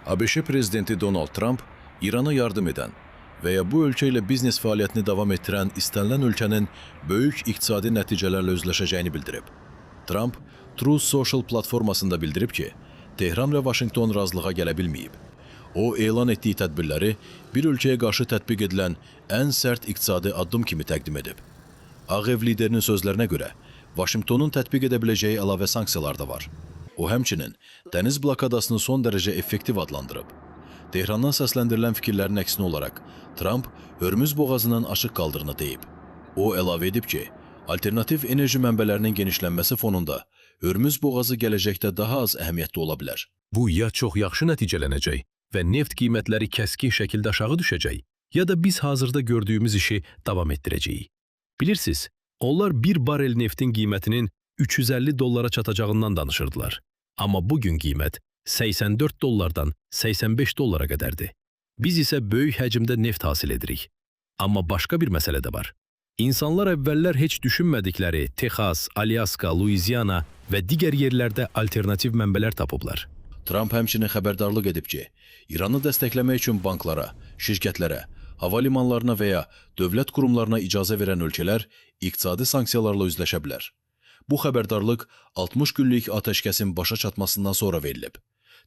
ABŞ prezidenti Donald Trump İrana yardım edən və ya bu ölkə ilə biznes fəaliyyətini davam etdirən istənilən ölkənin böyük iqtisadi nəticələrlə üzləşəcəyini bildirib. Trump, Truth Social platformasında bildirib ki, Tehran və Vaşinqton razılığa gələ bilməyib. O, elan etdiyi tədbirləri bir ölkəyə qarşı tətbiq edilən ən sərt iqtisadi addım kimi təqdim edib. Ağ Ev liderinin sözlərinə görə, Vaşinqtonun tətbiq edə biləcəyi əlavə sanksiyalar da var. O, həmçinin dəniz blokadasını son dərəcə effektiv adlandırıb. Tehrandan səsləndirilən fikirlərin əksinə olaraq, Trump Hörmüz boğazının açıq qaldığını deyib. O, əlavə edib ki, alternativ enerji mənbələrinin genişlənməsi fonunda Hörmüz boğazı gələcəkdə daha az əhəmiyyətli ola bilər. Bu ya çox yaxşı nəticələnəcək və neft qiymətləri kəskin şəkildə aşağı düşəcək, ya da biz hazırda gördüyümüz işi davam etdirəcəyik. Bilirsiniz, onlar bir barel neftin qiymətinin $350 çatacağından danışırdılar. Amma bugün qiymət $84 $85 qədərdir. Biz isə böyük həcmdə neft hasil edirik. Amma başqa bir məsələ də var. İnsanlar əvvəllər heç düşünmədikləri Texas, Alyaska, Louisiana və digər yerlərdə alternativ mənbələr tapıblar. Trump həmçinin xəbərdarlıq edib ki, İranı dəstəkləmək üçün banklara, şirkətlərə, hava limanlarına və ya dövlət qurumlarına icazə verən ölkələr iqtisadi sanksiyalarla üzləşə bilər. Bu xəbərdarlıq 60 günlük atəşkəsin başa çatmasından sonra verilib.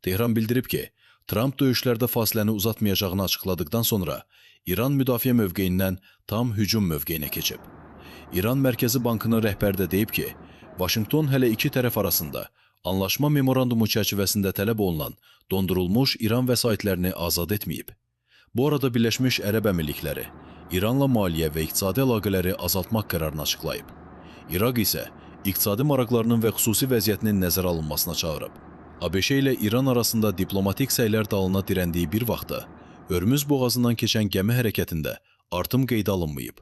Tehran bildirib ki, Trump döyüşlərdə fasiləni uzatmayacağını açıqladıqdan sonra İran müdafiə mövqeyindən tam hücum mövqeyinə keçib. İran Mərkəzi Bankının rəhbəri də deyib ki, Vaşinqton hələ iki tərəf arasında anlaşma memorandumu çərçivəsində tələb olunan dondurulmuş İran vəsaitlərini azad etməyib. Bu arada Birləşmiş Ərəb Əmirlikləri İranla maliyyə və iqtisadi əlaqələri azaltmaq qərarını açıqlayıb. İraq isə iqtisadi maraqlarının və xüsusi vəziyyətinin nəzərə alınmasına çağırıb. ABŞ ilə İran arasında diplomatik səylər dalına dirəndiyi bir vaxtda Hörmüz boğazından keçən gəmi hərəkətində artım qeydə alınmayıb.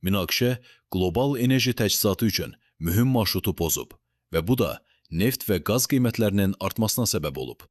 Münaqişə qlobal enerji təchizatı üçün mühüm marşrutu pozub və bu da neft və qaz qiymətlərinin artmasına səbəb olub.